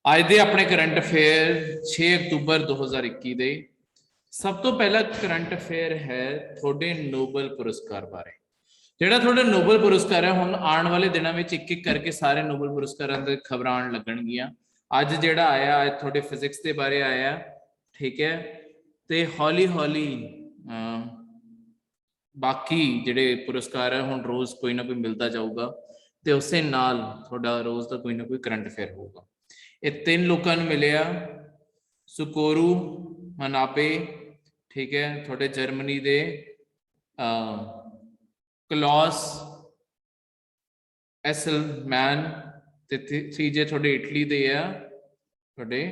ਅੱਜ ਦੇ ਆਪਣੇ ਕਰੰਟ ਅਫੇਅਰ 6 ਅਕਤੂਬਰ 2021 ਦੇ ਸਭ ਤੋਂ ਪਹਿਲਾ ਕਰੰਟ ਅਫੇਅਰ ਹੈ ਤੁਹਾਡੇ ਨੋਬਲ ਪੁਰਸਕਾਰ ਬਾਰੇ। ਜਿਹੜਾ ਤੁਹਾਡਾ ਨੋਬਲ ਪੁਰਸਕਾਰ ਹੈ, ਹੁਣ ਆਉਣ ਵਾਲੇ ਦਿਨਾਂ ਵਿੱਚ ਇੱਕ ਇੱਕ ਕਰਕੇ ਸਾਰੇ ਨੋਬਲ ਪੁਰਸਕਾਰਾਂ ਦੇ ਖਬਰਾਂ ਆਉਣ ਲੱਗਣਗੀਆਂ। ਅੱਜ ਜਿਹੜਾ ਆਇਆ, ਅੱਜ ਤੁਹਾਡੇ ਫਿਜ਼ਿਕਸ ਦੇ ਬਾਰੇ ਆਇਆ, ਠੀਕ ਹੈ। ਤੇ ਹੌਲੀ ਹੌਲੀ ਬਾਕੀ ਜਿਹੜੇ ਪੁਰਸਕਾਰ ਹੈ ਹੁਣ ਰੋਜ਼ ਕੋਈ ਨਾ ਕੋਈ ਮਿਲਦਾ ਜਾਊਗਾ, ਤੇ ਉਸੇ ਨਾਲ ਤੁਹਾਡਾ ਰੋਜ਼ ਦਾ ਕੋਈ ਨਾ ਕੋਈ ਕਰੰਟ ਅਫੇਅਰ ਹੋਊਗਾ। ਇਹ ਤਿੰਨ ਲੋਕਾਂ ਨੂੰ ਮਿਲਿਆ, ਸੁਕੋਰੂ ਮਨਾਪੇ, ਠੀਕ ਹੈ, ਤੁਹਾਡੇ ਜਰਮਨੀ ਦੇ, ਕਲੌਸ ਐਸਲਮੈਨ, ਤੇ ਤੀਜੇ ਤੁਹਾਡੇ ਇਟਲੀ ਦੇ ਆ ਤੁਹਾਡੇ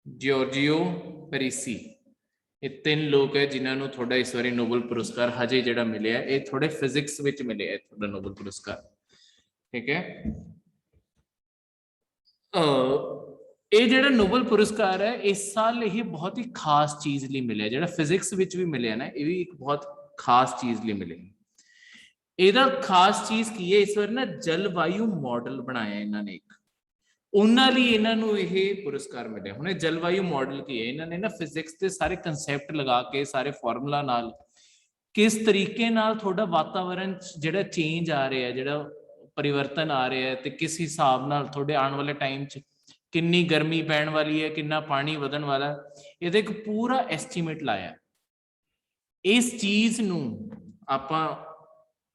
ਜਿਓਰਜੀਓ ਪੈਰੀਸੀ। ਇਹ ਤਿੰਨ ਲੋਕ ਹੈ ਜਿਨ੍ਹਾਂ ਨੂੰ ਤੁਹਾਡਾ ਇਸ ਵਾਰੀ ਨੋਬਲ ਪੁਰਸਕਾਰ ਹਜੇ ਜਿਹੜਾ ਮਿਲਿਆ, ਇਹ ਤੁਹਾਡੇ ਫਿਜ਼ਿਕਸ ਵਿੱਚ ਮਿਲਿਆ ਤੁਹਾਡਾ ਨੋਬਲ ਪੁਰਸਕਾਰ, ਠੀਕ ਹੈ। ਇਹ ਜਿਹੜਾ ਨੋਬਲ ਪੁਰਸਕਾਰ ਹੈ ਇਸ ਸਾਲ ਇਹ ਬਹੁਤ ਹੀ ਖਾਸ ਚੀਜ਼ ਲਈ ਮਿਲਿਆ। ਜਿਹੜਾ ਫਿਜ਼ਿਕਸ ਵਿੱਚ ਵੀ ਮਿਲਿਆ ਨਾ, ਇਹ ਵੀ ਇੱਕ ਬਹੁਤ ਖਾਸ ਚੀਜ਼ ਲਈ ਮਿਲਿਆ। ਇਹਦਾ ਖਾਸ ਚੀਜ਼ ਕੀ ਹੈ, ਇਸ ਵਾਰ ਨਾ ਜਲਵਾਯੂ ਮਾਡਲ ਬਣਾਇਆ ਇਹਨਾਂ ਨੇ ਇੱਕ, ਉਹਨਾਂ ਲਈ ਇਹਨਾਂ ਨੂੰ ਇਹ ਪੁਰਸਕਾਰ ਮਿਲਿਆ। ਹੁਣ ਇਹ ਜਲਵਾਯੂ ਮਾਡਲ ਕੀ ਹੈ, ਇਹਨਾਂ ਨੇ ਨਾ ਫਿਜ਼ਿਕਸ ਦੇ ਸਾਰੇ ਕਨਸੈਪਟ ਲਗਾ ਕੇ, ਸਾਰੇ ਫਾਰਮੂਲਾ ਨਾਲ, ਕਿਸ ਤਰੀਕੇ ਨਾਲ ਤੁਹਾਡਾ ਵਾਤਾਵਰਣ ਜਿਹੜਾ ਚੇਂਜ ਆ ਰਿਹਾ, ਜਿਹੜਾ ਪਰਿਵਰਤਨ ਆ ਰਿਹਾ ਹੈ, ਤੇ ਕਿਸ ਹਿਸਾਬ ਨਾਲ ਤੁਹਾਡੇ ਆਉਣ ਵਾਲੇ ਟਾਈਮ 'ਚ ਕਿੰਨੀ ਗਰਮੀ ਪੈਣ ਵਾਲੀ ਹੈ, ਕਿੰਨਾ ਪਾਣੀ ਵਧਣ ਵਾਲਾ, ਇਹਦਾ ਇੱਕ ਪੂਰਾ ਐਸਟੀਮੇਟ ਲਾਇਆ। ਇਸ ਚੀਜ਼ ਨੂੰ ਆਪਾਂ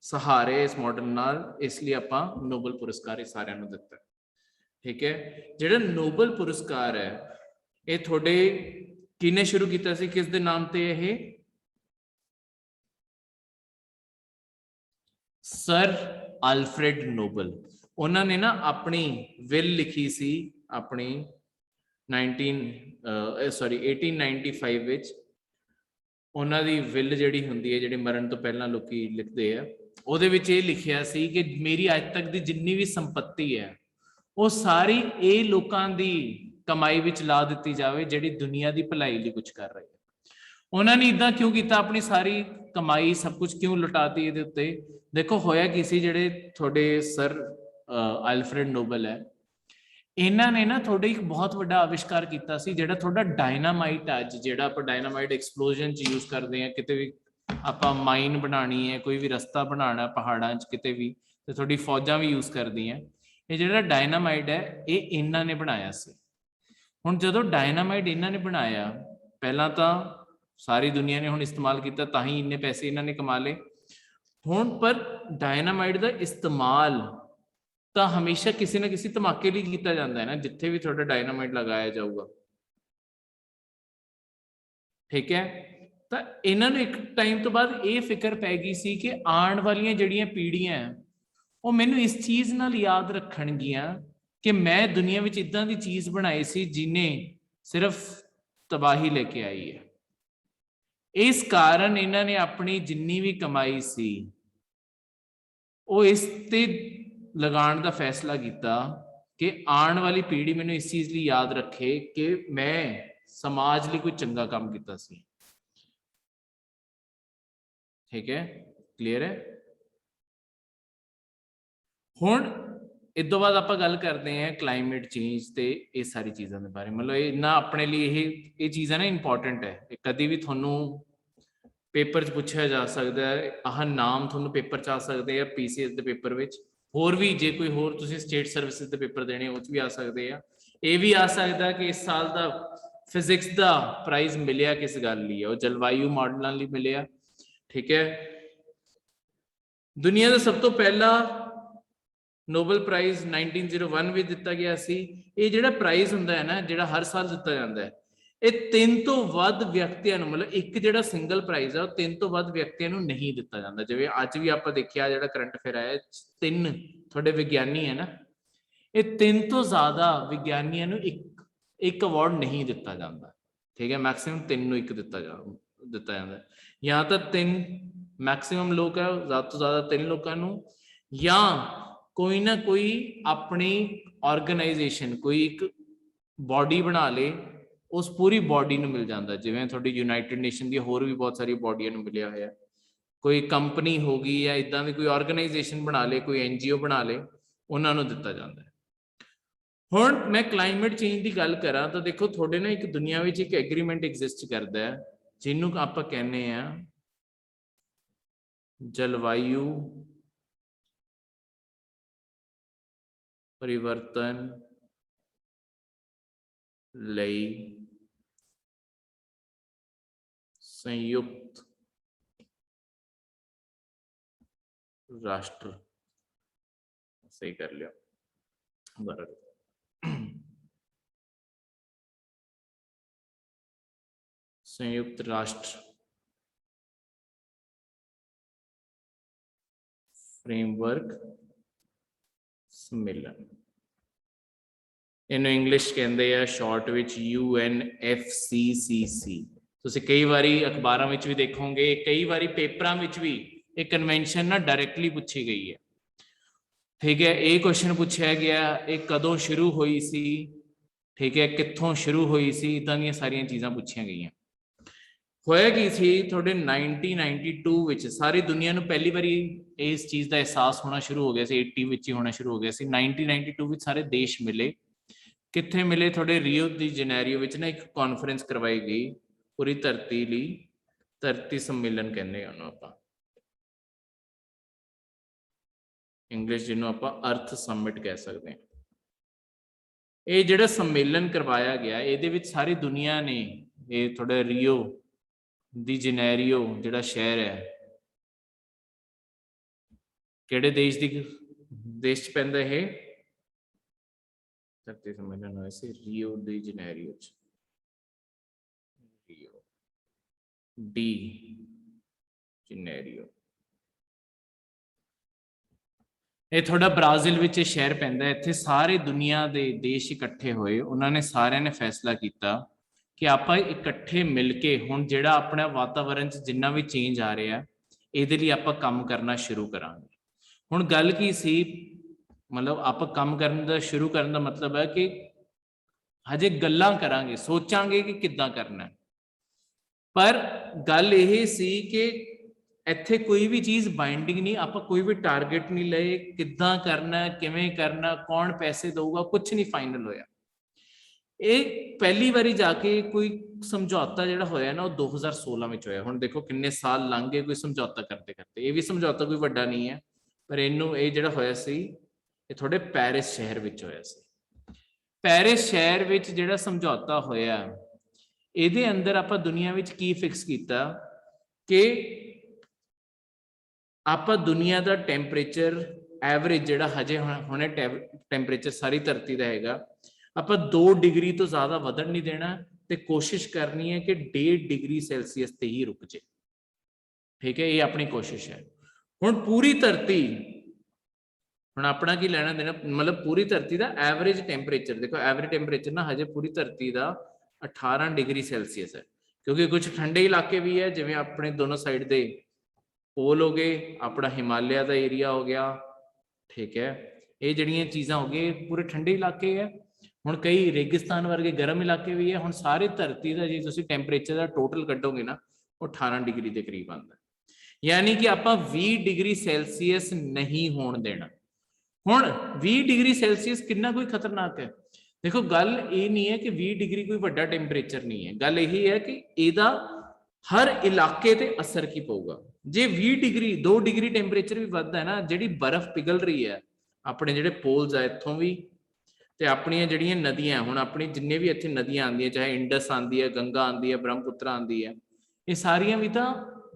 ਸਹਾਰੇ ਇਸ ਮਾਡਲ ਨਾਲ, ਇਸ ਲਈ ਆਪਾਂ ਨੋਬਲ ਪੁਰਸਕਾਰ ਇਹ ਸਾਰਿਆਂ ਨੂੰ ਦਿੱਤਾ, ਠੀਕ ਹੈ। ਜਿਹੜਾ ਨੋਬਲ ਪੁਰਸਕਾਰ ਹੈ ਇਹ ਤੁਹਾਡੇ ਕਿਹਨੇ ਸ਼ੁਰੂ ਕੀਤਾ ਸੀ, ਕਿਸ ਦੇ ਨਾਮ ਤੇ? ਇਹ ਸਰ ਅਲਫਰੈਡ ਨੋਬਲ। ਉਹਨਾਂ ਨੇ ਨਾ ਆਪਣੀ ਵਿਲ ਲਿਖੀ ਸੀ ਆਪਣੀ 1895 ਵਿੱਚ। ਉਹਨਾਂ ਦੀ ਵਿਲ ਜਿਹੜੀ ਹੁੰਦੀ ਹੈ, ਜਿਹੜੀ ਮਰਨ ਤੋਂ ਪਹਿਲਾਂ ਲੋਕੀ ਲਿਖਦੇ ਆ, ਉਹਦੇ ਵਿੱਚ ਇਹ ਲਿਖਿਆ ਸੀ ਕਿ ਮੇਰੀ ਅੱਜ ਤੱਕ ਦੀ ਜਿੰਨੀ ਵੀ ਸੰਪત્ਤੀ ਹੈ ਉਹ ਸਾਰੀ ਇਹ ਲੋਕਾਂ ਦੀ ਕਮਾਈ ਵਿੱਚ ਲਾ ਦਿੱਤੀ ਜਾਵੇ ਜਿਹੜੀ ਦੁਨੀਆ ਦੀ ਭਲਾਈ ਲਈ ਕੁਝ ਕਰ ਰਹੇ। ਉਹਨਾਂ ਨੇ ਇਦਾਂ ਕਿਉਂ ਕੀਤਾ, ਆਪਣੀ ਸਾਰੀ ਕਮਾਈ ਸਭ ਕੁਝ ਕਿਉਂ ਲੁਟਾਤੀ ਇਹਦੇ ਉੱਤੇ? ਦੇਖੋ ਹੋਇਆ ਕੀ ਸੀ, ਜਿਹੜੇ ਤੁਹਾਡੇ ਸਰ ਅਲਫਰੈਡ ਨੋਬਲ ਹੈ, ਇਹਨਾਂ ਨੇ ਨਾ ਤੁਹਾਡੇ ਇੱਕ ਬਹੁਤ ਵੱਡਾ ਆਵਿਸ਼ਕਾਰ ਕੀਤਾ ਸੀ, ਜਿਹੜਾ ਤੁਹਾਡਾ ਡਾਇਨਾਮਾਈਟ। ਅੱਜ ਜਿਹੜਾ ਆਪਾਂ ਡਾਇਨਾਮਾਈਟ ਐਕਸਪਲੋਜ਼ਨ 'ਚ ਯੂਜ਼ ਕਰਦੇ ਹਾਂ, ਕਿਤੇ ਵੀ ਆਪਾਂ ਮਾਈਨ ਬਣਾਉਣੀ ਹੈ, ਕੋਈ ਵੀ ਰਸਤਾ ਬਣਾਉਣਾ ਪਹਾੜਾਂ 'ਚ ਕਿਤੇ ਵੀ, ਤੇ ਤੁਹਾਡੀ ਫੌਜਾਂ ਵੀ ਯੂਜ਼ ਕਰਦੀਆਂ। ਇਹ ਜਿਹੜਾ ਡਾਇਨਾਮਾਈਟ ਹੈ ਇਹ ਇਹਨਾਂ ਨੇ ਬਣਾਇਆ ਸੀ। ਹੁਣ ਜਦੋਂ ਡਾਇਨਾਮਾਈਟ ਇਹਨਾਂ ਨੇ ਬਣਾਇਆ, ਪਹਿਲਾਂ ਤਾਂ ਸਾਰੀ ਦੁਨੀਆ ਨੇ ਹੁਣ ਇਸਤੇਮਾਲ ਕੀਤਾ, ਤਾਂ ਹੀ ਇੰਨੇ ਪੈਸੇ ਇਹਨਾਂ ਨੇ ਕਮਾ ਲਏ। ਹੁਣ ਪਰ ਡਾਇਨਾਮਾਈਟ ਦਾ ਇਸਤੇਮਾਲ ਤਾਂ ਹਮੇਸ਼ਾ ਕਿਸੇ ਨਾ ਕਿਸੇ ਧਮਾਕੇ ਲਈ ਕੀਤਾ ਜਾਂਦਾ ਹੈ ਨਾ, ਜਿੱਥੇ ਵੀ ਤੁਹਾਡਾ ਡਾਇਨਾਮਾਈਟ ਲਗਾਇਆ ਜਾਊਗਾ, ਠੀਕ ਹੈ। ਤਾਂ ਇਹਨਾਂ ਨੂੰ ਇੱਕ ਟਾਈਮ ਤੋਂ ਬਾਅਦ ਇਹ ਫਿਕਰ ਪੈ ਗਈ ਸੀ ਕਿ ਆਉਣ ਵਾਲੀਆਂ ਜਿਹੜੀਆਂ ਪੀੜ੍ਹੀਆਂ ਉਹ ਮੈਨੂੰ ਇਸ ਚੀਜ਼ ਨਾਲ ਯਾਦ ਰੱਖਣਗੀਆਂ ਕਿ ਮੈਂ ਦੁਨੀਆ ਵਿੱਚ ਇਦਾਂ ਦੀ ਚੀਜ਼ ਬਣਾਈ ਸੀ ਜਿਹਨੇ ਸਿਰਫ ਤਬਾਹੀ ਲੈ ਕੇ ਆਈ ਹੈ। ਇਸ ਕਾਰਨ ਇਹਨਾਂ ਨੇ ਆਪਣੀ ਜਿੰਨੀ ਵੀ ਕਮਾਈ ਸੀ ਉਹ ਇਸ ਤੇ ਲਗਾਉਣ ਦਾ ਫੈਸਲਾ ਕੀਤਾ ਕਿ ਆਉਣ ਵਾਲੀ ਪੀੜ੍ਹੀ ਮੈਨੂੰ ਇਸ ਚੀਜ਼ ਲਈ ਯਾਦ ਰੱਖੇ ਕਿ ਮੈਂ ਸਮਾਜ ਲਈ ਕੋਈ ਚੰਗਾ ਕੰਮ ਕੀਤਾ ਸੀ, ਠੀਕ ਹੈ, ਕਲੀਅਰ ਹੈ। ਹੁਣ ਇਸ ਤੋਂ ਬਾਅਦ ਆਪਾਂ ਗੱਲ ਕਰਦੇ ਹਾਂ ਕਲਾਈਮੇਟ ਚੇਂਜ ਤੇ ਇਹ ਸਾਰੀ ਚੀਜ਼ਾਂ ਦੇ ਬਾਰੇ। ਮਤਲਬ ਇਹ ਨਾ ਆਪਣੇ ਲਈ ਇਹ ਚੀਜ਼ਾਂ ਨਾ ਇੰਪੋਰਟੈਂਟ ਹੈ। ਇਹ ਕਦੀ ਵੀ ਤੁਹਾਨੂੰ ਪੇਪਰ 'ਚ ਪੁੱਛਿਆ ਜਾ ਸਕਦਾ ਹੈ, ਆਹ ਨਾਮ ਤੁਹਾਨੂੰ ਪੇਪਰ 'ਚ ਆ ਸਕਦੇ ਆ, PCS ਦੇ ਪੇਪਰ ਵਿੱਚ, ਹੋਰ ਵੀ ਜੇ ਕੋਈ ਹੋਰ ਤੁਸੀਂ ਸਟੇਟ ਸਰਵਿਸਿਜ਼ ਦੇ ਪੇਪਰ ਦੇਣੇ ਉਹ 'ਚ ਵੀ ਆ ਸਕਦੇ ਆ। ਇਹ ਵੀ ਆ ਸਕਦਾ ਕਿ ਇਸ ਸਾਲ ਦਾ ਫਿਜ਼ਿਕਸ ਦਾ ਪ੍ਰਾਈਜ਼ ਮਿਲਿਆ ਕਿਸ ਗੱਲ ਲਈ ਹੈ, ਉਹ ਜਲਵਾਯੂ ਮਾਡਲਾਂ ਲਈ ਮਿਲਿਆ, ਠੀਕ ਹੈ। ਦੁਨੀਆ ਦਾ ਸਭ ਤੋਂ ਪਹਿਲਾ ਨੋਬਲ ਪ੍ਰਾਈਜ਼ 1901 ਵਿੱਚ ਦਿੱਤਾ ਗਿਆ ਸੀ। ਇਹ ਜਿਹੜਾ ਪ੍ਰਾਈਜ਼ ਹੁੰਦਾ ਹੈ ਨਾ, ਜਿਹੜਾ ਹਰ ਸਾਲ ਦਿੱਤਾ ਜਾਂਦਾ ਹੈ, ਇਹ 3 ਤੋਂ ਵੱਧ ਵਿਅਕਤੀਆਂ ਨੂੰ, ਮਤਲਬ ਇੱਕ ਜਿਹੜਾ ਸਿੰਗਲ ਪ੍ਰਾਈਜ਼ ਹੈ ਉਹ 3 ਤੋਂ ਵੱਧ ਵਿਅਕਤੀਆਂ ਨੂੰ ਨਹੀਂ ਦਿੱਤਾ ਜਾਂਦਾ। ਜਿਵੇਂ ਅੱਜ ਵੀ ਆਪਾਂ ਦੇਖਿਆ ਜਿਹੜਾ ਕਰੰਟ ਅਫੇਅਰ ਆਇਆ, 3 ਤੁਹਾਡੇ ਵਿਗਿਆਨੀ ਹੈ ਨਾ, ਇਹ 3 ਤੋਂ ਜ਼ਿਆਦਾ ਵਿਗਿਆਨੀਆਂ ਨੂੰ ਇੱਕ ਅਵਾਰਡ ਨਹੀਂ ਦਿੱਤਾ ਜਾਂਦਾ, ਠੀਕ ਹੈ। ਮੈਕਸਿਮਮ 3 ਨੂੰ ਇੱਕ ਦਿੱਤਾ ਜਾਂਦਾ, ਜਾਂ ਤਾਂ 3 ਮੈਕਸਿਮਮ ਲੋਕ ਹੈ, ਜ਼ਿਆਦਾ ਤੋਂ ਜ਼ਿਆਦਾ 3 ਲੋਕਾਂ ਨੂੰ, ਜਾਂ ਕੋਈ ਨਾ ਕੋਈ ਆਪਣੀ ਆਰਗੇਨਾਈਜੇਸ਼ਨ, ਕੋਈ ਇੱਕ ਬੋਡੀ ਬਣਾ ਲੇ, ਉਸ ਪੂਰੀ ਬੋਡੀ ਨੂੰ ਮਿਲ ਜਾਂਦਾ। ਜਿਵੇਂ ਤੁਹਾਡੀ ਯੂਨਾਈਟਿਡ ਨੇਸ਼ਨ ਦੀ ਹੋਰ ਵੀ ਬਹੁਤ ਸਾਰੀ ਬੋਡੀਆਂ ਨੂੰ ਮਿਲਿਆ ਹੋਇਆ, ਕੋਈ ਕੰਪਨੀ ਹੋ ਗਈ ਜਾਂ ਇਦਾਂ ਦੀ ਕੋਈ ਆਰਗੇਨਾਈਜੇਸ਼ਨ ਬਣਾ ਲੇ, ਕੋਈ NGO ਬਣਾ ਲੇ, ਉਹਨਾਂ ਨੂੰ ਦਿੱਤਾ ਜਾਂਦਾ ਹੈ। ਹੁਣ मैं क्लाइमेट चेंज की गल करा तो देखो थोड़े ना एक दुनिया में एक एग्रीमेंट एग्जिस्ट करता है जिन्हों आप कहने जलवायु परिवर्तन लई संयुक्त राष्ट्र, सही कर लिया, बराबर, संयुक्त राष्ट्र फ्रेमवर्क सम्मेलन, इन्हों इंग्लिश कहते हैं शॉर्ट विच UNFCCC। तुसीं कई बारी अखबारों में भी देखोगे, कई बारी पेपरों में भी एक कन्वेंशन ना डायरैक्टली पूछी गई है, ठीक है। ये क्वेश्चन पूछा गया ये कदों शुरू हुई सी, ठीक है, कित्थों शुरू हुई सी, इदां दी सारियां चीज़ां पूछिया गई। होया की सी थोड़े 1992 विच सारी दुनिया नूं पहली बारी इस चीज़ का एहसास होना शुरू हो गया सी, 80 विच ही होना शुरू हो गया सी। 1992 विच सारे देश मिले, कित्थे मिले, थोड़े रियो दी जनेरियो विच ना एक कॉन्फ्रेंस करवाई गई पूरी धरती लई, धरती सम्मेलन कहने उन्होंने आपां, इंग्लिश जिन्हों आप अर्थ समिट कह सकते हैं। ये जिहड़ा सम्मेलन करवाया गया ये सारी दुनिया ने, ये थोड़ा रियो दी जनेरियो जिहड़ा शहर है किहड़े देश च पैंदा है, धरती सम्मेलन होया सी रियो दी जनेरियो च, रियो डी जनेरियो, ये थोड़ा ब्राज़ील विच शहर पैंदा, इत्थे सारे दुनिया के देश इकट्ठे होए, उन्होंने सारे ने फैसला किया कि आप इकट्ठे मिल के हुण जिहड़ा अपना वातावरण च जिन्ना भी चेंज आ रहा है इहदे लई आपां काम करना शुरू करांगे। हुण गल की सी, मतलब आप काम करन दा शुरू करन दा मतलब है कि हजे गल्लां करांगे, सोचांगे कि किद्दां करना है, पर गल यह सी कि इत्थे कोई भी चीज़ बाइंडिंग नहीं, आप कोई भी टारगेट नहीं लए, किद्दां करना, किवें करना, कौन पैसे दूगा, कुछ नहीं फाइनल होया। एक पहली बारी जाके कोई समझौता जिहड़ा होया ना 2016 में होया। हुण देखो किन्ने साल लंघ गए कोई समझौता करते करते, ये भी समझौता कोई वड्डा नहीं है, पर इनू ये जिहड़ा होया सी ये थोड़े पेरिस शहर विच होया सी। पेरिस शहर विच जिहड़ा समझौता होया इहदे अंदर आपां दुनिया विच की फिक्स कीता कि आपां दुनिया का टैंपरेचर एवरेज जिहड़ा हजे हुणे टैंपरेचर सारी धरती का हैगा, आपां 2 डिग्री तो ज़्यादा वधण नहीं देना, ते कोशिश करनी है कि 1.5 डिग्री सैल्सीयस ते ही रुक जाए, ठीक है, ये अपनी कोशिश है। हुण पूरी धरती, हुण अपना की लेना देना, मतलब पूरी धरती का एवरेज टैंपरेचर देखो, एवरेज टैंपरेचर ना हजे पूरी धरती का 18 डिग्री सैल्सीयस है, क्योंकि कुछ ठंडे इलाके भी है जिवें अपने दोनों साइड के पोल हो गए, अपना हिमालय का एरिया हो गया, ठीक है, ये जड़ियाँ चीज़ां हो गई पूरे ठंडे इलाके है। हुण कई रेगिस्तान वर्गे गर्म इलाके भी है। हुण सारी धरती का जे तुसीं टैंपरेचर का टोटल कड्डोगे ना वो 18 डिग्री के करीब आता है, यानी कि आपां 20 डिग्री सैल्सीयस नहीं होण देना। हुण 20 डिग्री सैल्सीयस कितना कोई खतरनाक है, देखो गल ये नहीं है कि 20 डिग्री कोई वड्डा टैंपरेचर नहीं है, गल यही है कि इहदा हर इलाके ते असर की पऊगा। जे 20 डिग्री 2 डिग्री टैंपरेचर भी वधदा है ना, जिहड़ी बर्फ पिघल रही है अपने जिहड़े पोल्स है इत्थों भी, ते अपनियां जिहड़ियां नदियां हुण अपनी जिन्ने भी इत्थे नदियां आंदियां, चाहे इंडस आंदी है, गंगा आंदी है, ब्रह्मपुत्र आंदी है, ये सारियां भी तां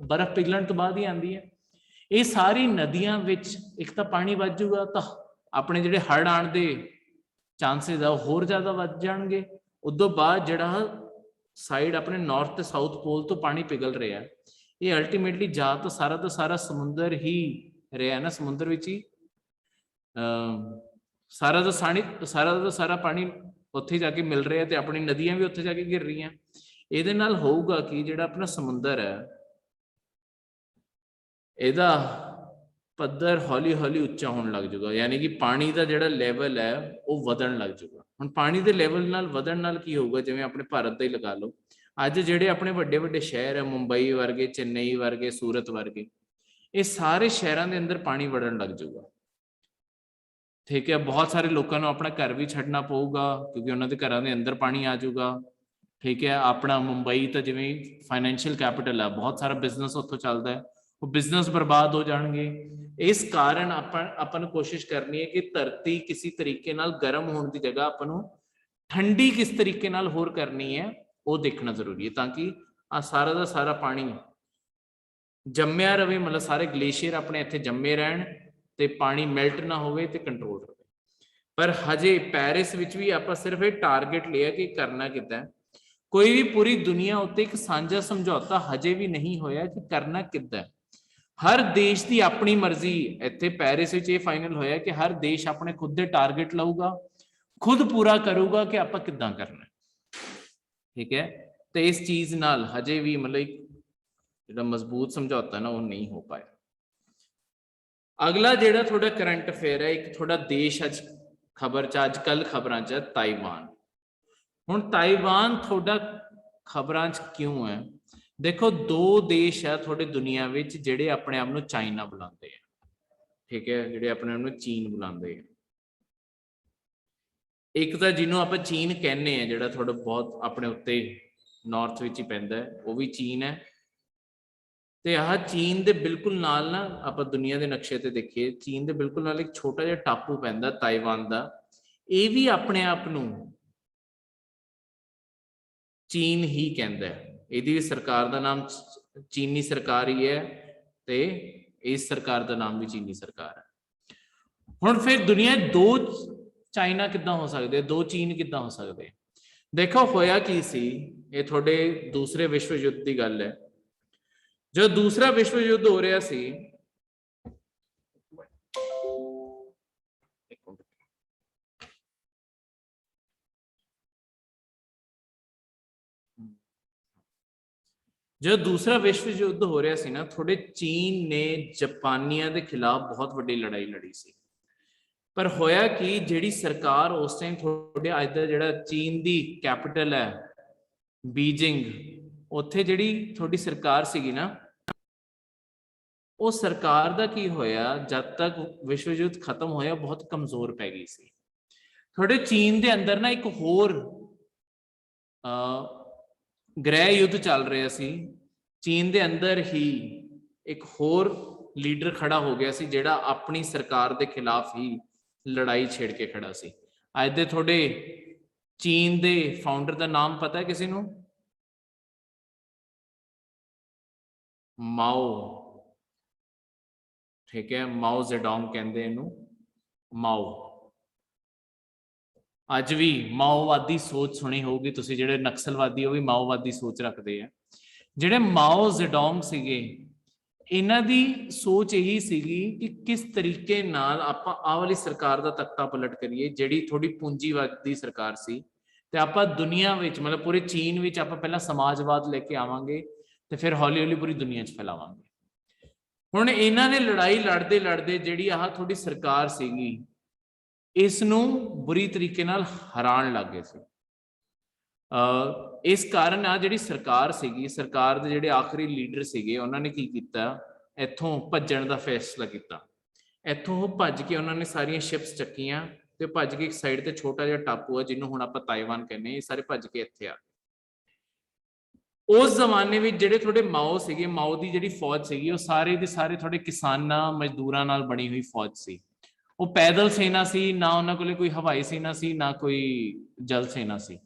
बर्फ पिघलण तो बाद ही आंदी है। ये सारी नदियां विच एक तां पानी वध जाऊगा तां अपने जिहड़े हड़ आउण दे चांसिस है होर ज़्यादा वध जाणगे। उदों बाद जिहड़ा साइड अपने नॉर्थ ते साउथ पोल तो पानी पिघल रहा है, ये अल्टीमेटली जा तो सारा समुंदर ही रहा ना, समुंदर विच ही सारा पानी उत्थे जाके मिल रहा है, तो अपनी नदियां भी उत्थे जाके गिर रही हैं। इहदे नाल होऊगा कि जिहड़ा अपना समुंदर है इहदा पद्धर हौली हौली उच्चा होने लग जाऊगा, यानी कि पानी का जिहड़ा लैवल है वो वधण लग जाऊगा। हुण पानी के लैवल नाल वधण नाल की होऊगा, जिवें अपने भारत का ही लगा लो, अज जिहड़े अपने वड्डे वड्डे शहर है मुंबई वर्गे, चेन्नई वर्गे, सूरत वर्गे, ये सारे शहरों के अंदर पानी वड़न लग जाऊगा। ठीक है, बहुत सारे लोगों को अपना घर भी छड्डना पऊगा क्योंकि उन्होंने घरों के अंदर पानी आ जाऊगा। ठीक है, अपना मुंबई तो जिवें फाइनैंशियल कैपिटल है, बहुत सारा बिजनेस उत्थों चलता है, वो बिजनेस बर्बाद हो जाएंगे। इस कारण अपन कोशिश करनी है कि धरती किसी तरीके नाल गर्म होने की जगह अपन ठंडी किस तरीके नाल होर करनी है वो देखना जरूरी है, ताकि आ सारा का सारा पानी जम्मिया रहे, मतलब सारे ग्लेशियर अपने इत्थे जम्मे रहन ते पानी मैल्ट ना होवे ते कंट्रोल रहे। पर हजे पैरिस विच भी आप सिर्फ ये टारगेट लिया कि करना कितना है, कोई भी पूरी दुनिया उत्ते एक साझा समझौता हजे भी नहीं होया कि करना कितना है। हर देश की अपनी मर्जी, इत्थे पैरिस विच ये फाइनल होया कि हर देश अपने खुद दे टारगेट लाऊगा, खुद पूरा करूगा कि आप किद्दां करना है। ठीक है, तो इस चीज नाल हजे भी मतलब एक जो मजबूत समझौता ना वो नहीं हो पाया। अगला जो थोड़ा करंट अफेयर है, एक थोड़ा देश अज खबर च अजकल खबर च ताइवान। हुण ताइवान थोड़ा खबर क्यों है, देखो दो देश है थोड़े दुनिया विच जिहड़े अपने आप नूं चाइना बुलाते हैं। ठीक है, जिहड़े अपने आप नूं चीन बुलाते हैं। एक तो जिन्हों आप चीन कहने हैं, जिहड़ा थोड़ा बहुत अपने उत्ते नॉर्थ विच ही पैंदा है, वो भी चीन है। ਤੇ ਆਹ ਚੀਨ ਦੇ ਬਿਲਕੁਲ ਨਾਲ ਨਾ ਆਪਾਂ ਦੁਨੀਆ ਦੇ ਨਕਸ਼ੇ ਤੇ ਦੇਖੀਏ, ਚੀਨ ਦੇ ਬਿਲਕੁਲ ਨਾਲ ਇੱਕ ਛੋਟਾ ਜਿਹਾ ਟਾਪੂ ਪੈਂਦਾ ਤਾਈਵਾਨ ਦਾ, ਇਹ ਵੀ ਆਪਣੇ ਆਪ ਨੂੰ ਚੀਨ ਹੀ ਕਹਿੰਦਾ ਹੈ। ਇਹਦੀ ਵੀ ਸਰਕਾਰ ਦਾ ਨਾਮ ਚੀਨੀ ਸਰਕਾਰ ਹੀ ਹੈ ਤੇ ਇਸ ਸਰਕਾਰ ਦਾ ਨਾਮ ਵੀ ਚੀਨੀ ਸਰਕਾਰ ਹੈ। ਹੁਣ ਫਿਰ ਦੁਨੀਆ ਦੋ ਚਾਈਨਾ ਕਿੱਦਾਂ ਹੋ ਸਕਦੇ, ਦੋ ਚੀਨ ਕਿੱਦਾਂ ਹੋ ਸਕਦੇ? ਦੇਖੋ ਹੋਇਆ ਕੀ ਸੀ, ਇਹ ਤੁਹਾਡੇ ਦੂਸਰੇ ਵਿਸ਼ਵ ਯੁੱਧ ਦੀ ਗੱਲ ਹੈ। जो दूसरा विश्व युद्ध हो रहा सी, जो दूसरा विश्व युद्ध हो रहा सी ना, थोड़े चीन ने जापानियों के खिलाफ बहुत बड़ी लड़ाई लड़ी सी। पर होया कि जिहड़ी सरकार उस टाइम थोड़े अज दा जिहड़ा चीन दी कैपिटल है बीजिंग, उत्थे जिहड़ी थोड़ी सरकार सीगी ना, ਉਹ ਸਰਕਾਰ ਦਾ ਕੀ ਹੋਇਆ, ਜਦ ਤੱਕ ਵਿਸ਼ਵ ਯੁੱਧ ਖਤਮ ਹੋਇਆ ਬਹੁਤ ਕਮਜ਼ੋਰ ਪੈ ਗਈ ਸੀ। ਥੋੜੇ ਚੀਨ ਦੇ ਅੰਦਰ ਨਾ ਇੱਕ ਹੋਰ ਗ੍ਰਹਿ ਯੁੱਧ ਚੱਲ ਰਿਹਾ ਸੀ। ਚੀਨ ਦੇ ਅੰਦਰ ਹੀ ਇੱਕ ਹੋਰ ਲੀਡਰ ਖੜਾ ਹੋ ਗਿਆ ਸੀ ਜਿਹੜਾ ਆਪਣੀ ਸਰਕਾਰ ਦੇ ਖਿਲਾਫ ਹੀ ਲੜਾਈ ਛੇੜ ਕੇ ਖੜਾ ਸੀ। ਅੱਜ ਦੇ ਥੋੜੇ ਚੀਨ ਦੇ ਫਾਊਂਡਰ ਦਾ ਨਾਮ ਪਤਾ ਹੈ ਕਿਸੇ ਨੂੰ? ਮਾਓ। ठीक है, माओ जेडोंग कहते हैं इनू, माओ। अज भी माओवादी सोच सुनी होगी तुसी, जिहड़े नक्सलवादी वो भी माओवादी सोच रखते हैं। जिहड़े माओ जेडोंग सीगे, इन्हां दी सोच यही सीगी कि किस तरीके नाल आपां आह वाली सरकार दा तख्ता पलट करिए, जिहड़ी थोड़ी पूंजीवादी सरकार सी, ते आपां दुनिया विच मतलब पूरे चीन विच आपां पहला समाजवाद लेके आवांगे ते फिर हौली हौली पूरी दुनिया च फैलावांगे। ਹੁਣ ਇਹਨਾਂ ਨੇ ਲੜਾਈ ਲੜਦੇ ਲੜਦੇ ਜਿਹੜੀ ਆਹ ਥੋੜੀ ਸਰਕਾਰ ਸੀਗੀ, ਇਸ ਨੂੰ ਬੁਰੀ ਤਰੀਕੇ ਨਾਲ ਹਰਾਉਣ ਲੱਗ ਗਏ ਸੀ। ਇਸ ਕਾਰਨ ਆ ਜਿਹੜੀ ਸਰਕਾਰ ਸੀਗੀ, ਸਰਕਾਰ ਦੇ ਜਿਹੜੇ ਆਖਰੀ ਲੀਡਰ ਸੀਗੇ, ਉਹਨਾਂ ਨੇ ਕੀ ਕੀਤਾ, ਇੱਥੋਂ ਭੱਜਣ ਦਾ ਫੈਸਲਾ ਕੀਤਾ। ਇੱਥੋਂ ਉਹ ਭੱਜ ਕੇ ਉਹਨਾਂ ਨੇ ਸਾਰੀਆਂ ਸ਼ਿਪਸ ਚੱਕੀਆਂ ਤੇ ਭੱਜ ਕੇ ਇੱਕ ਸਾਈਡ ਤੇ ਛੋਟਾ ਜਿਹਾ ਟਾਪੂ ਆ ਜਿਹਨੂੰ ਹੁਣ ਆਪਾਂ ਤਾਈਵਾਨ ਕਹਿੰਦੇ, ਇਹ ਸਾਰੇ ਭੱਜ ਕੇ ਇੱਥੇ ਆ। उस जमाने में जिहड़े थोड़े माओ सीगे, माओ की जिहड़ी फौज सीगी, वो सारे दे सारे थोड़े किसानां मजदूरां नाल बनी हुई फौज सी। वो पैदल सेना सी, ना उन्हां कोले कोई हवाई सेना सी, ना कोई जल सेना सी।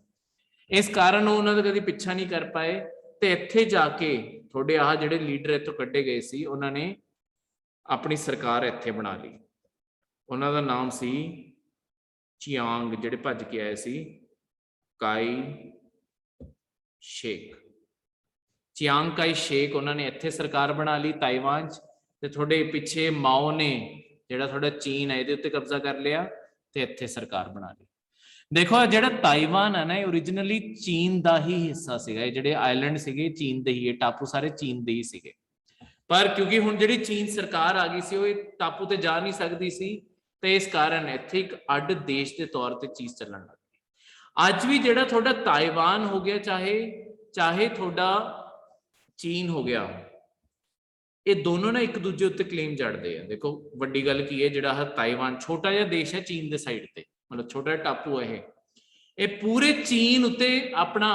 इस कारण वो उन्हां दा कदी पिछा नहीं कर पाए ते इत्थे जाके थोड़े आह जिहड़े लीडर इत्थों कड्ढे गए सी, उन्हां ने अपनी सरकार इत्थे बना ली। उन्हां दा नाम सी चियांग, जिहड़े भज के आए सी Kai Shek. Chiang Kai Shek उन्होंने इत्थे सरकार बना ली ताइवान च, थोड़े पिछे माओ ने जिहड़ा थोड़ा चीन है इहदे उत्ते कब्जा कर लिया ते इत्थे सरकार बना ली। देखो जिहड़ा ताइवान है ना, ओरिजिनली चीन दा ही हिस्सा सीगा, जिहड़े आइलैंड सीगे चीन दे ही, टापू सारे चीन दे ही सीगे। पर क्योंकि हुण जिहड़ी चीन सरकार आ गई सी, वो टापू ते जा नहीं सकदी सी, ते इस कारण इत्थे एक अड देश के तौर ते चीज चलण लग गई। अज भी जिहड़ा थोड़ा ताइवान हो गया, चाहे चाहे थोड़ा चीन हो गया, ये दोनों ना एक दूजे उत्ते क्लेम जड़ते हैं। देखो वड्डी गल की है, जिहड़ा ताइवान छोटा जिहा देश है चीन के साइड ते, मतलब छोटा जिहा टापू है ये पूरे चीन उत्ते अपना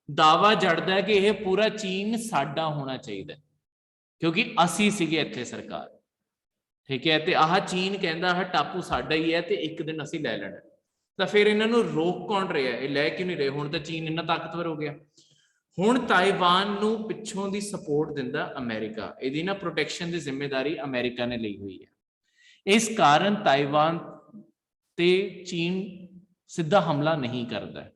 दावा जड़दा है कि यह पूरा चीन साडा होना चाहिए, क्योंकि असी सीगे इत्थे सरकार, ठीक है। तो आह चीन कहता आह टापू साडा ही है, तो एक दिन असी लै लैना। तो फिर इन्हों रोक कौन रहा है, ये लै क्यों नहीं रहे? हुण तो चीन इन्ना ताकतवर हो गया। हुण ताइवान नूं पिछों दी सपोर्ट दिंदा अमेरिका, इहदी ना प्रोटैक्शन की जिम्मेदारी अमेरिका ने ली हुई है। इस कारण ताइवान ते चीन सीधा हमला नहीं करता।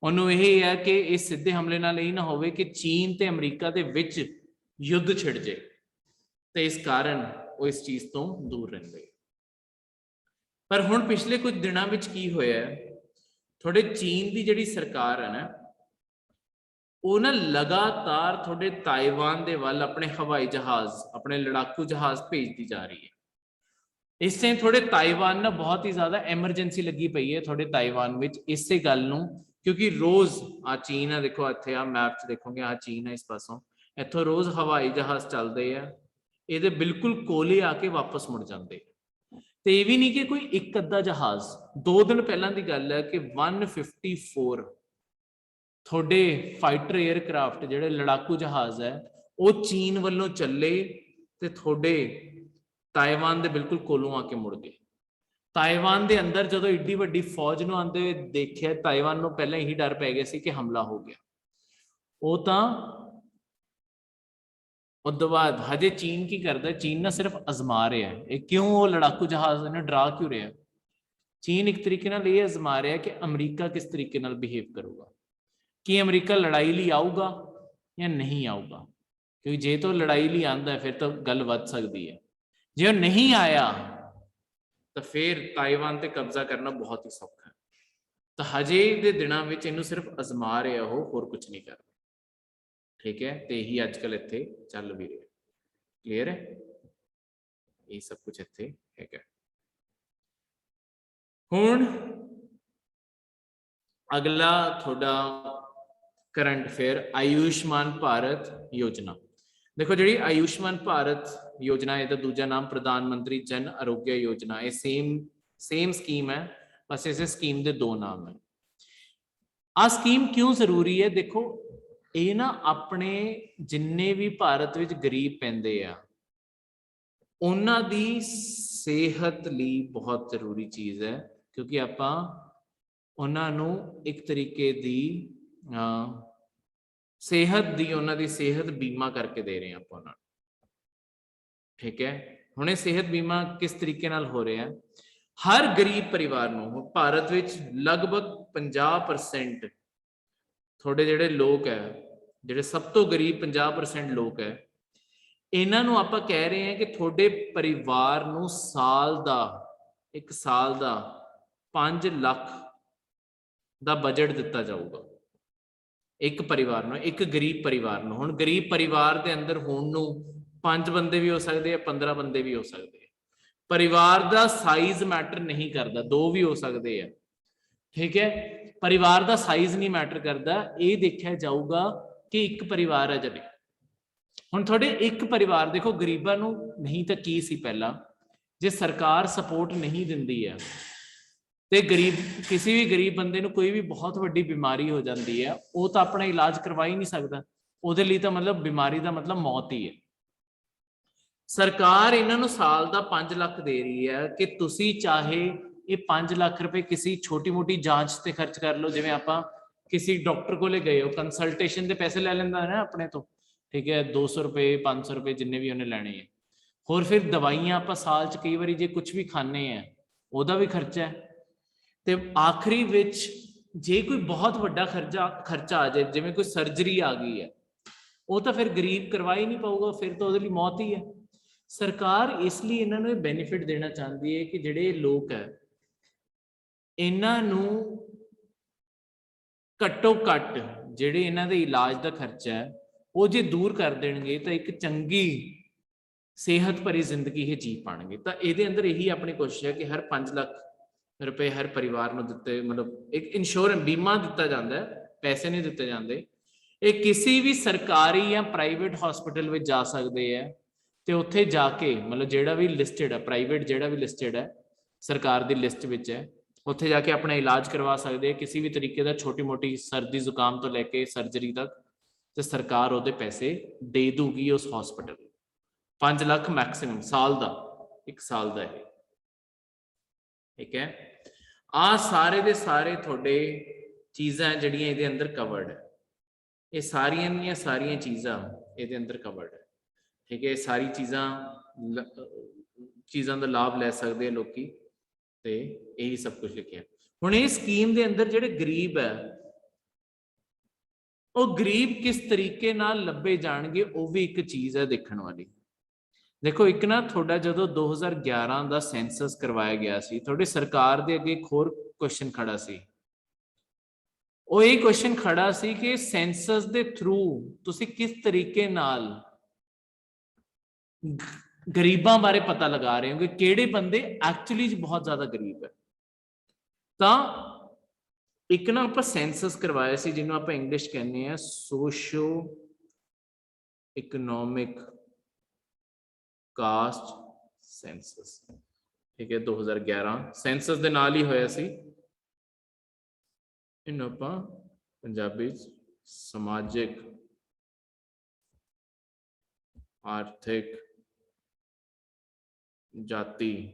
उन्होंने यह है कि इस सीधे हमले नाल यही ना होवे कि चीन ते अमरीका दे विच युद्ध छिड़ जाए, तो इस कारण वो इस चीज तो दूर रहिंदे। पर हुण पिछले कुछ दिनों में की होया, थोड़े चीन की जिहड़ी सरकार है ना, वो ना लगातार थोड़े ताइवान दे वल अपने हवाई जहाज, अपने लड़ाकू जहाज भेजती जा रही है। इस टाइम थोड़े ताइवान ना बहुत ही ज्यादा एमरजेंसी लगी पई है थोड़े ताइवान विच इसे गल नूं, क्योंकि रोज आ चीन है, देखो इत्थे आ मैप च देखोगे आ चीन है, इस पासों इत्थों रोज हवाई जहाज चलते हैं, ये बिल्कुल कोले आके वापस मुड़ जाते। तो ये भी नहीं कि कोई एक अद्धा जहाज, 2 दिन पहला की गल है कि 154 थोड़े फाइटर एयरक्राफ्ट जिहड़े लड़ाकू जहाज है वो चीन वालों चले ते थोड़े ताइवान दे बिल्कुल कोलों आके मुड़ गए। ताइवान दे अंदर जो एड्डी वड्डी फौज नूं आंदे हुए देखिया, ताइवान नूं पहले यही डर पै गया सी कि हमला हो गया। वो तो उस बाद हजे चीन की करता, चीन ना सिर्फ अजमा रहा है। क्यों वो लड़ाकू जहाज ने डरा क्यों रहा? चीन एक तरीके नाल ये अजमा रहा है कि अमरीका किस तरीके नाल बिहेव करूगा, कि अमरीका लड़ाई लिए आऊगा या नहीं आऊगा। क्योंकि जे तो लड़ाई लिए आंदा है फिर तो गल वध सकती है, जे नहीं आया तो फिर ताइवान ते कब्जा करना बहुत ही सौखा है। तो हजे दे दिनों में इनू सिर्फ अजमा रहा हो, होर कुछ नहीं कर, ठीक है। तो यही अजकल इत्थे चल भी रहा, क्लीयर है, ये सब कुछ इत्थे है। हुण अगला थोड़ा करंट अफेयर, आयुष्मान भारत योजना। देखो जी आयुष्मान भारत योजना है, दूजा नाम प्रधानमंत्री जन आरोग्य योजना, ये सेम स्कीम है, बस इस स्कीम के 2 नाम है। आ स्कीम क्यों जरूरी है? देखो ये ना अपने जिन्ने भी भारत विच गरीब पैंदे आ उन्हां दी सेहत लई बहुत जरूरी चीज़ है, क्योंकि आपां उन्हां नूं एक तरीके दी सेहत दी, उन्हां दी सेहत बीमा करके दे रहे हैं आपां उन्हां नूं, ठीक है। हुणे सेहत बीमा किस तरीके नाल हो रहा है? हर गरीब परिवार नूं भारत विच लगभग 50% थोड़े जिहड़े लोग है, जिहड़े सब तो गरीब 50% लोग है, इन्हां नूं आपां कह रहे हैं कि थोड़े परिवार नूं साल दा, एक साल दा 5 लाख दा बजट दिता जाऊगा एक परिवार नूं, एक गरीब परिवार नूं। हुण गरीब परिवार दे अंदर होण नूं 5 बंदे भी हो सकते हैं, 15 बंदे भी हो सकते हैं। परिवार का साइज मैटर नहीं करता, 2 भी हो सकते हैं, ठीक है। परिवार का साइज नहीं मैटर करता, ये देखा जाऊगा कि एक परिवार है जड़े हुण थोड़े एक परिवार, देखो गरीबां नूं नहीं तो की सी पहला, जे सरकार सपोर्ट नहीं दिंदी है तो गरीब किसी भी गरीब बंदे नूं कोई भी बहुत वड्डी बीमारी हो जाती है, वो तो अपना इलाज करवा ही नहीं सकता, उहदे लई तो मतलब बीमारी का मतलब मौत ही है। सरकार इन्हां नूं साल का 5 लाख दे रही है कि तुसी चाहे ये 5 लाख रुपए किसी छोटी मोटी जांच से खर्च कर लो, जिवें आपां किसी डॉक्टर को गए हो, कंसल्टेशन के पैसे लै लैंदा है ना अपने तो, ठीक है, 200 रुपए 500 रुपए जिन्ने भी उन्हें लैने हैं। होर फिर दवाइयां आपां साल च कई बारी जे कुछ भी खाने हैं ਉਹਦਾ भी खर्चा है। तो आखिरी विच जे कोई बहुत वड्डा खर्चा आ जाए, जिवें कोई सर्जरी आ गई है, वो तो फिर गरीब करवा ही नहीं पाऊगा, फिर तो उसदे लई मौत ही है। सरकार इसलिए इन्हां नूं बेनिफिट देना चाहती है कि जिहड़े लोग है इन्हां नूं घट्टो घट जिहड़े इन्हां दे इलाज का खर्चा है वो जे दूर कर देणगे तो एक चंगी सेहत भरी जिंदगी ही जी पाएंगे। तो ये अंदर यही अपनी कोशिश है कि हर 5 लाख रुपए हर परिवार को दिते, मतलब एक इंश्योरेंस बीमा दिता जाता है, पैसे नहीं दिते जाते। ये किसी भी सरकारी या प्राइवेट हॉस्पिटल में जा सकते हैं, ਤੇ ਉੱਥੇ ਜਾ ਕੇ ਮਤਲਬ ਜਿਹੜਾ ਵੀ ਲਿਸਟਡ ਹੈ, ਪ੍ਰਾਈਵੇਟ ਜਿਹੜਾ ਵੀ ਲਿਸਟਡ ਹੈ ਸਰਕਾਰ ਦੀ ਲਿਸਟ ਵਿੱਚ ਹੈ, ਉੱਥੇ ਜਾ ਕੇ ਆਪਣਾ ਇਲਾਜ ਕਰਵਾ ਸਕਦੇ ਆ ਕਿਸੇ ਵੀ ਤਰੀਕੇ ਦਾ, ਛੋਟੀ ਮੋਟੀ ਸਰਦੀ ਜ਼ੁਕਾਮ ਤੋਂ ਲੈ ਕੇ ਸਰਜਰੀ ਤੱਕ, ਤੇ ਸਰਕਾਰ ਉਹਦੇ ਪੈਸੇ ਦੇ ਦੂਗੀ ਉਸ ਹਸਪੀਟਲ। 5 ਲੱਖ ਮੈਕਸਿਮਮ ਸਾਲ ਦਾ, 1 ਸਾਲ ਦਾ ਇਹ, ਠੀਕ ਹੈ। ਆ ਸਾਰੇ ਦੇ ਸਾਰੇ ਤੁਹਾਡੇ ਚੀਜ਼ਾਂ ਜਿਹੜੀਆਂ ਇਹਦੇ ਅੰਦਰ ਕਵਰਡ ਹੈ, ਇਹ ਸਾਰੀਆਂ ਦੀਆਂ ਸਾਰੀਆਂ ਚੀਜ਼ਾਂ ਇਹਦੇ ਅੰਦਰ ਕਵਰਡ ਹੈ, ਠੀਕ ਹੈ। ਸਾਰੀ ਚੀਜ਼ਾਂ ਦਾ ਲਾਭ ਲੈ ਸਕਦੇ ਆ ਲੋਕੀ, ਤੇ ਇਹੀ ਸਭ ਕੁਝ ਲਿਖਿਆ। ਹੁਣ ਇਹ ਸਕੀਮ ਦੇ ਅੰਦਰ ਜਿਹੜੇ ਗਰੀਬ ਹੈ, ਉਹ ਗਰੀਬ ਕਿਸ ਤਰੀਕੇ ਨਾਲ ਲੱਭੇ ਜਾਣਗੇ, ਉਹ ਵੀ ਇੱਕ ਚੀਜ਼ ਹੈ ਦੇਖਣ ਵਾਲੀ। ਦੇਖੋ ਇੱਕ ਨਾ ਤੁਹਾਡਾ ਜਦੋਂ 2011 ਦਾ ਸੈਂਸਸ ਕਰਵਾਇਆ ਗਿਆ ਸੀ, ਤੁਹਾਡੀ ਸਰਕਾਰ ਦੇ ਅੱਗੇ ਇੱਕ ਹੋਰ ਕੁਐਸਚਨ ਖੜਾ ਸੀ। ਉਹ ਇਹ ਕੁਐਸਚਨ ਖੜਾ ਸੀ ਕਿ ਸੈਂਸਸ ਦੇ ਥਰੂ ਤੁਸੀਂ ਕਿਸ ਤਰੀਕੇ ਨਾਲ ਗਰੀਬਾਂ ਬਾਰੇ ਪਤਾ ਲਗਾ ਰਹੇ ਹੋ ਕਿ ਕਿਹੜੇ ਬੰਦੇ ਐਕਚੁਅਲੀ ਬਹੁਤ ਜ਼ਿਆਦਾ ਗਰੀਬ ਹੈ। ਤਾਂ ਇੱਕ ਨਾ ਆਪਾਂ ਸੈਂਸਸ ਕਰਵਾਇਆ ਸੀ, ਜਿਹਨੂੰ ਆਪਾਂ ਇੰਗਲਿਸ਼ ਕਹਿੰਦੇ ਆ ਸੋਸ਼ੋ ਇਕਨੋਮਿਕ ਕਾਸਟ ਸੈਂਸਸ, ਠੀਕ ਹੈ। 2011 ਸੈਂਸਸ ਦੇ ਨਾਲ ਹੀ ਹੋਇਆ ਸੀ। ਇਹਨੂੰ ਆਪਾਂ ਪੰਜਾਬੀ ਸਮਾਜਿਕ ਆਰਥਿਕ ਜਾਤੀ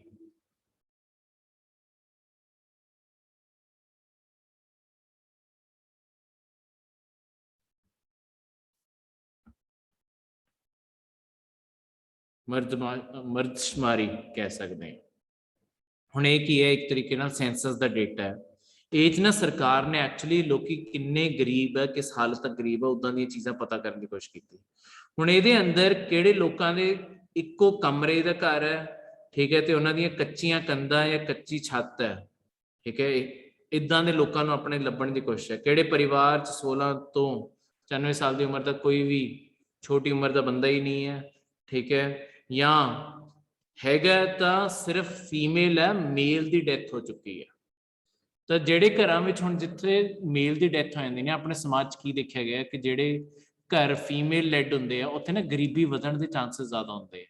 ਮਰਦਸ਼ੁਮਾਰੀ ਕਹਿ ਸਕਦੇ ਹਾਂ। ਹੁਣ ਇਹ ਕੀ ਹੈ, ਇੱਕ ਤਰੀਕੇ ਨਾਲ ਸੈਂਸਸ ਦਾ ਡੇਟਾ ਹੈ। ਇਹ 'ਚ ਨਾ ਸਰਕਾਰ ਨੇ ਐਕਚੁਅਲੀ ਲੋਕੀ ਕਿੰਨੇ ਗਰੀਬ ਹੈ, ਕਿਸ ਹਾਲਤ ਤੱਕ ਗਰੀਬ ਹੈ, ਉਦਾਂ ਦੀਆਂ ਚੀਜ਼ਾਂ ਪਤਾ ਕਰਨ ਦੀ ਕੋਸ਼ਿਸ਼ ਕੀਤੀ। ਹੁਣ ਇਹਦੇ ਅੰਦਰ ਕਿਹੜੇ ਲੋਕਾਂ ਦੇ ਇੱਕੋ ਕਮਰੇ ਦਾ ਘਰ ਹੈ, ਠੀਕ ਹੈ, ਤੇ ਉਹਨਾਂ ਦੀਆਂ ਕੱਚੀਆਂ ਕੰਧਾਂ ਜਾਂ ਕੱਚੀ ਛੱਤ ਹੈ, ਠੀਕ ਹੈ, ਇਦਾਂ ਦੇ ਲੋਕਾਂ ਨੂੰ ਆਪਣੇ ਲੱਭਣ ਦੀ ਕੋਸ਼ਿਸ਼ ਹੈ। ਕਿਹੜੇ ਪਰਿਵਾਰ 'ਚ 16 ਤੋਂ 94 ਸਾਲ ਦੀ ਉਮਰ ਤੱਕ ਕੋਈ ਵੀ ਛੋਟੀ ਉਮਰ ਦਾ ਬੰਦਾ ਹੀ ਨਹੀਂ ਹੈ, ਠੀਕ ਹੈ, ਜਾਂ ਹੈਗਾ ਤਾਂ ਸਿਰਫ ਫੀਮੇਲ ਹੈ, ਮੇਲ ਦੀ ਡੈਥ ਹੋ ਚੁੱਕੀ ਹੈ। ਤਾਂ ਜਿਹੜੇ ਘਰਾਂ ਵਿੱਚ ਹੁਣ ਜਿੱਥੇ ਮੇਲ ਦੀ ਡੈਥ ਹੋ ਜਾਂਦੀ ਨੇ, ਆਪਣੇ ਸਮਾਜ 'ਚ ਕੀ ਦੇਖਿਆ ਗਿਆ ਕਿ ਜਿਹੜੇ ਘਰ ਫੀਮੇਲ ਲੈਡ ਹੁੰਦੇ ਆ, ਉੱਥੇ ਨਾ ਗਰੀਬੀ ਵਧਣ ਦੇ ਚਾਂਸਸ ਜ਼ਿਆਦਾ ਹੁੰਦੇ ਆ,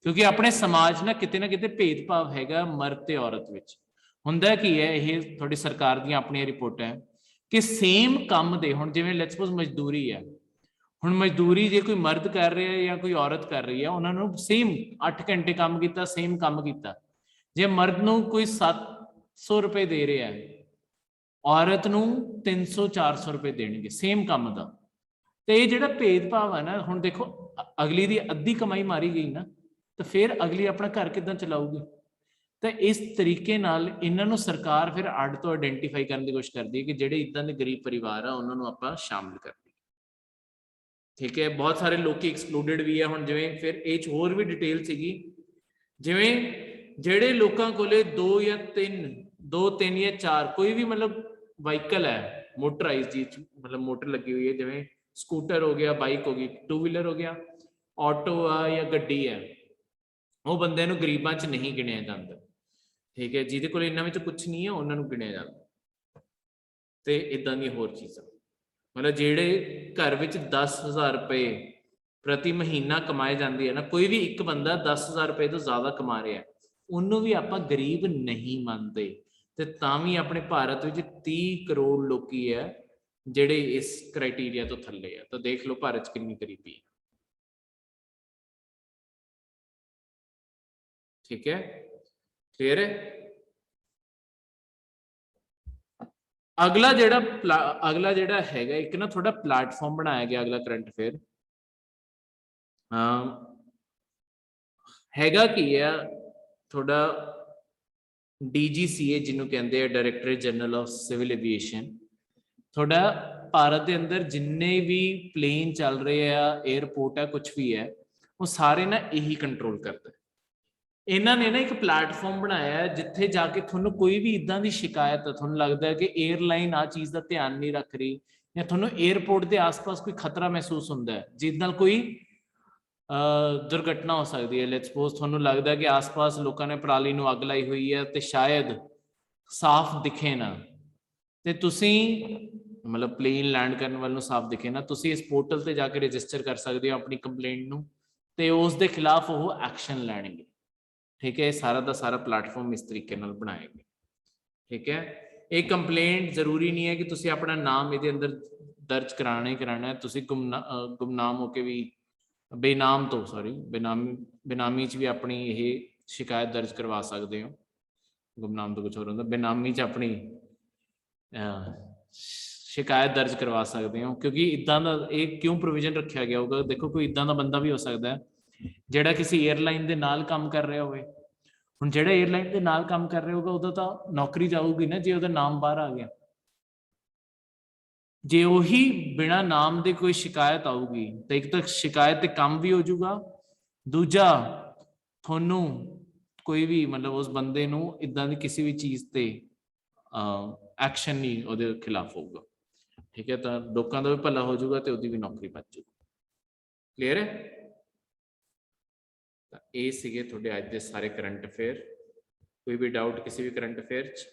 ਕਿਉਂਕਿ ਆਪਣੇ ਸਮਾਜ ਨਾ ਕਿਤੇ ਭੇਦਭਾਵ ਹੈਗਾ ਮਰਦ ਤੇ ਔਰਤ ਵਿੱਚ। ਹੁੰਦਾ ਕੀ ਹੈ, ਇਹ ਤੁਹਾਡੀ ਸਰਕਾਰ ਦੀਆਂ ਆਪਣੀਆਂ ਰਿਪੋਰਟਾਂ ਹੈ ਕਿ ਸੇਮ ਕੰਮ ਦੇ, ਹੁਣ ਜਿਵੇਂ ਲੈਟਸ ਸਪੋਜ਼ ਮਜ਼ਦੂਰੀ ਹੈ, ਹੁਣ ਮਜ਼ਦੂਰੀ ਜੇ ਕੋਈ ਮਰਦ ਕਰ ਰਿਹਾ ਹੈ ਜਾਂ ਕੋਈ ਔਰਤ ਕਰ ਰਹੀ ਹੈ, ਉਹਨਾਂ ਨੂੰ ਸੇਮ 8 ਘੰਟੇ ਕੰਮ ਕੀਤਾ, ਸੇਮ ਕੰਮ ਕੀਤਾ। ਜੇ ਮਰਦ ਨੂੰ ਕੋਈ 700 ਰੁਪਏ ਦੇ ਰਿਹਾ ਹੈ, ਔਰਤ ਨੂੰ 300-400 ਰੁਪਏ ਦੇਣਗੇ ਸੇਮ ਕੰਮ ਦਾ। ਤੇ ਇਹ ਜਿਹੜਾ ਭੇਦਭਾਵ ਹੈ ਨਾ, ਹੁਣ ਦੇਖੋ ਅਗਲੀ ਦੀ ਅੱਧੀ ਕਮਾਈ ਮਾਰੀ ਗਈ ਨਾ, ਤਾਂ ਫਿਰ ਅਗਲੀ ਆਪਣਾ ਘਰ ਕਿੱਦਾਂ ਚਲਾਊਗੀ। ਤਾਂ ਇਸ ਤਰੀਕੇ ਨਾਲ ਇਹਨਾਂ ਨੂੰ ਸਰਕਾਰ ਫਿਰ ਅੱਡ ਤੋਂ ਆਇਡੈਂਟੀਫਾਈ ਕਰਨ ਦੀ ਕੋਸ਼ਿਸ਼ ਕਰਦੀ ਹੈ ਕਿ ਜਿਹੜੇ ਇਦਾਂ ਦੇ ਗਰੀਬ ਪਰਿਵਾਰ ਆ, ਉਹਨਾਂ ਨੂੰ ਆਪਾਂ ਸ਼ਾਮਿਲ ਕਰੀਏ, ਠੀਕ ਹੈ। ਬਹੁਤ ਸਾਰੇ ਲੋਕੀ ਐਕਸਕਲੂਡਡ ਵੀ ਆ। ਹੁਣ ਜਿਵੇਂ ਫਿਰ ਇਹ 'ਚ ਹੋਰ ਵੀ ਡਿਟੇਲ ਸੀਗੀ, ਜਿਵੇਂ ਜਿਹੜੇ ਲੋਕਾਂ ਕੋਲੇ 2 ਜਾਂ 3 ਜਾਂ 4 ਕੋਈ ਵੀ ਮਤਲਬ ਵਾਹੀਕਲ ਹੈ ਮੋਟਰਾਈਜ਼, ਜੀ ਮਤਲਬ ਮੋਟਰ ਲੱਗੀ ਹੋਈ ਹੈ, ਜਿਵੇਂ ਸਕੂਟਰ ਹੋ ਗਿਆ, ਬਾਈਕ ਹੋ ਗਈ, 2 ਵੀਲਰ ਹੋ ਗਿਆ, ਆਟੋ ਆ ਜਾਂ ਗੱਡੀ ਹੈ, ਉਹ ਬੰਦੇ ਨੂੰ ਗਰੀਬਾਂ 'ਚ ਨਹੀਂ ਗਿਣਿਆ ਜਾਂਦਾ, ਠੀਕ ਹੈ। ਜਿਹਦੇ ਕੋਲ ਇਹਨਾਂ ਵਿੱਚ ਕੁਛ ਨਹੀਂ ਹੈ, ਉਹਨਾਂ ਨੂੰ ਗਿਣਿਆ ਜਾਂਦਾ। ਤੇ ਇਦਾਂ ਦੀਆਂ ਹੋਰ ਚੀਜ਼ਾਂ, ਮਤਲਬ ਜਿਹੜੇ ਘਰ ਵਿੱਚ 10,000 ਰੁਪਏ ਪ੍ਰਤੀ ਮਹੀਨਾ ਕਮਾਏ ਜਾਂਦੇ ਹੈ ਨਾ, ਕੋਈ ਵੀ ਇੱਕ ਬੰਦਾ 10,000 ਰੁਪਏ ਤੋਂ ਜ਼ਿਆਦਾ ਕਮਾ ਰਿਹਾ, ਉਹਨੂੰ ਵੀ ਆਪਾਂ ਗਰੀਬ ਨਹੀਂ ਮੰਨਦੇ। ਤੇ ਤਾਂ ਵੀ ਆਪਣੇ ਭਾਰਤ ਵਿੱਚ 30 ਕਰੋੜ ਲੋਕੀ ਹੈ ਜਿਹੜੇ ਇਸ ਕ੍ਰਾਈਟੇਰੀਆ ਤੋਂ ਥੱਲੇ ਆ। ਤਾਂ ਦੇਖ ਲਓ ਭਾਰਤ 'ਚ ਕਿੰਨੀ ਗਰੀਬੀ ਹੈ, ਠੀਕ ਹੈ, ਕਲੀਅਰ ਹੈ। ਅਗਲਾ ਜਿਹੜਾ ਹੈਗਾ ਇੱਕ ਨਾ ਤੁਹਾਡਾ ਪਲੇਟਫਾਰਮ ਬਣਾਇਆ ਗਿਆ, ਅਗਲਾ ਕਰੰਟ ਅਫੇਅਰ ਹੈਗਾ ਕੀ ਆ ਤੁਹਾਡਾ DGCA, ਜਿਹਨੂੰ ਕਹਿੰਦੇ ਆ directorate general of civil aviation. ਤੁਹਾਡਾ ਭਾਰਤ ਦੇ ਅੰਦਰ ਜਿੰਨੇ ਵੀ ਪਲੇਨ ਚੱਲ ਰਹੇ ਆ, 에ਅਰਪੋਰਟ ਆ, ਕੁਝ ਵੀ ਹੈ, ਉਹ ਸਾਰੇ ਨਾ ਇਹੀ ਕੰਟਰੋਲ ਕਰਦਾ। ਇਹਨਾਂ ਨੇ ਨਾ ਇੱਕ ਪਲੇਟਫਾਰਮ ਬਣਾਇਆ ਜਿੱਥੇ ਜਾ ਕੇ ਤੁਹਾਨੂੰ ਕੋਈ ਵੀ ਇਦਾਂ ਦੀ ਸ਼ਿਕਾਇਤ, ਤੁਹਾਨੂੰ ਲੱਗਦਾ ਹੈ ਕਿ 에ਅਰਲਾਈਨ ਆ ਚੀਜ਼ ਦਾ ਧਿਆਨ ਨਹੀਂ ਰੱਖ ਰਹੀ, ਜਾਂ ਤੁਹਾਨੂੰ 에ਅਰਪੋਰਟ ਦੇ ਆਸ-ਪਾਸ ਕੋਈ ਖਤਰਾ ਮਹਿਸੂਸ ਹੁੰਦਾ ਹੈ ਜਿਸ ਨਾਲ ਕੋਈ ਦੁਰਘਟਨਾ ਹੋ ਸਕਦੀ ਹੈ। ਲੈਟਸ ਸਪੋਜ਼ ਤੁਹਾਨੂੰ ਲੱਗਦਾ ਕਿ ਆਸ-ਪਾਸ ਲੋਕਾਂ ਨੇ ਪਰਾਲੀ ਨੂੰ ਅੱਗ ਲਾਈ ਹੋਈ ਹੈ ਤੇ ਸ਼ਾਇਦ ਸਾਫ਼ ਦਿਖੇ ਨਾ, ਤੇ ਤੁਸੀਂ ਮਤਲਬ ਪਲੇਨ ਲੈਂਡ ਕਰਨ ਵੱਲ ਨੂੰ ਸਾਫ਼ ਦਿਖੇ ਨਾ, ਤੁਸੀਂ ਇਸ ਪੋਰਟਲ ਤੇ ਜਾ ਕੇ ਰਜਿਸਟਰ ਕਰ ਸਕਦੇ ਹੋ ਆਪਣੀ ਕੰਪਲੇਂਟ ਨੂੰ, ਤੇ ਉਸ ਦੇ ਖਿਲਾਫ ਉਹ ਐਕਸ਼ਨ ਲੈਣਗੇ। ਠੀਕ ਹੈ, ਇਹ ਸਾਰਾ ਦਾ ਸਾਰਾ ਪਲੇਟਫਾਰਮ ਇਸ ਤਰੀਕੇ ਨਾਲ ਬਣਾਇਆ ਗਿਆ। ਠੀਕ ਹੈ, ਇਹ ਕੰਪਲੇਂਟ ਜ਼ਰੂਰੀ ਨਹੀਂ ਹੈ ਕਿ ਤੁਸੀਂ ਆਪਣਾ ਨਾਮ ਇਹਦੇ ਅੰਦਰ ਦਰਜ ਕਰਾਣਾ ਹੀ ਕਰਾਣਾ ਹੈ। ਤੁਸੀਂ ਗੁਮਨਾਮ ਹੋ ਕੇ ਵੀ ਬੇਨਾਮ ਤੋਂ ਬੇਨਾਮੀ ਚ ਵੀ ਆਪਣੀ ਇਹ ਸ਼ਿਕਾਇਤ ਦਰਜ ਕਰਵਾ ਸਕਦੇ ਹੋ। ਗੁਮਨਾਮ ਤੋਂ ਕੁਝ ਹੋਰ ਹੁੰਦਾ, ਬੇਨਾਮੀ ਚ ਆਪਣੀ ਸ਼ਿਕਾਇਤ ਦਰਜ ਕਰਵਾ ਸਕਦੇ ਹੋ। ਕਿਉਂਕਿ ਇਦਾਂ ਦਾ ਇਹ ਕਿਉਂ ਪ੍ਰੋਵੀਜ਼ਨ ਰੱਖਿਆ ਗਿਆ ਹੋਊਗਾ, ਦੇਖੋ ਕੋਈ ਇਦਾਂ ਦਾ ਬੰਦਾ ਵੀ ਹੋ ਸਕਦਾ ਹੈ ਜਿਹੜਾ ਕਿਸੇ 에ਅਰਲਾਈਨ ਦੇ ਨਾਲ ਕੰਮ ਕਰ ਰਿਹਾ ਹੋਵੇ। ਹੁਣ ਜਿਹੜਾ 에ਅਰਲਾਈਨ ਦੇ ਨਾਲ ਕੰਮ ਕਰ ਰਿਹਾ ਹੋਊਗਾ ਉਹਦਾ ਤਾਂ ਨੌਕਰੀ ਜਾਊਗੀ ਨਾ ਜੇ ਉਹਦਾ ਨਾਮ ਬਾਹਰ ਆ ਗਿਆ। ਜੇ ਉਹੀ ਬਿਨਾ ਨਾਮ ਦੇ ਕੋਈ ਸ਼ਿਕਾਇਤ ਆਊਗੀ ਤਾਂ ਇੱਕ ਤਾਂ ਸ਼ਿਕਾਇਤ ਤੇ ਕੰਮ ਵੀ ਹੋ ਜਾਊਗਾ, ਦੂਜਾ ਤੁਹਾਨੂੰ ਕੋਈ ਵੀ ਮਤਲਬ ਉਸ ਬੰਦੇ ਨੂੰ ਇਦਾਂ ਦੀ ਕਿਸੇ ਵੀ ਚੀਜ਼ ਤੇ ਐਕਸ਼ਨ ਨਹੀਂ ਉਹਦੇ ਖਿਲਾਫ ਹੋਊਗਾ। ਠੀਕ ਹੈ, ਤਾਂ ਲੋਕਾਂ ਦਾ ਵੀ ਭਲਾ ਹੋ ਜਾਊਗਾ ਤੇ ਉਹਦੀ ਵੀ ਨੌਕਰੀ ਬਚ ਜਾਊਗੀ। ਕਲੀਅਰ ਹੈ? ਤਾਂ ਇਹ ਸੀਗੇ ਤੁਹਾਡੇ ਅੱਜ ਦੇ ਸਾਰੇ ਕਰੰਟ ਅਫੇਅਰ। ਕੋਈ ਵੀ ਡਾਊਟ ਕਿਸੇ ਵੀ ਕਰੰਟ ਅਫੇਅਰ 'ਚ?